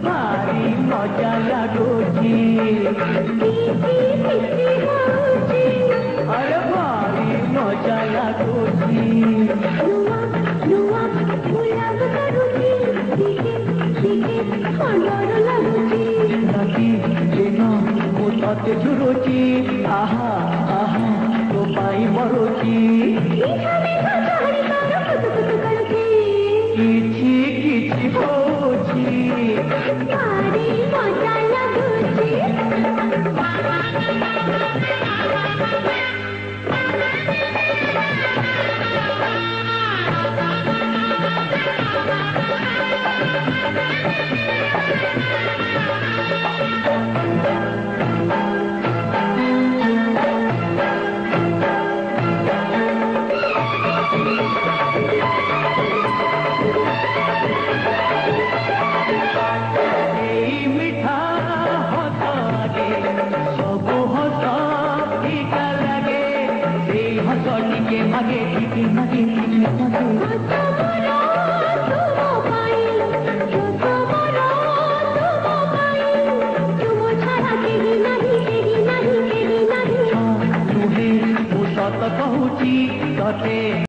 भारी मजा लगुची अरे भारी मजा लगुची मते झुरुची आहा आहा तो पाई मरुची किछि किछि होची भारी मजा लगुची कहूची तते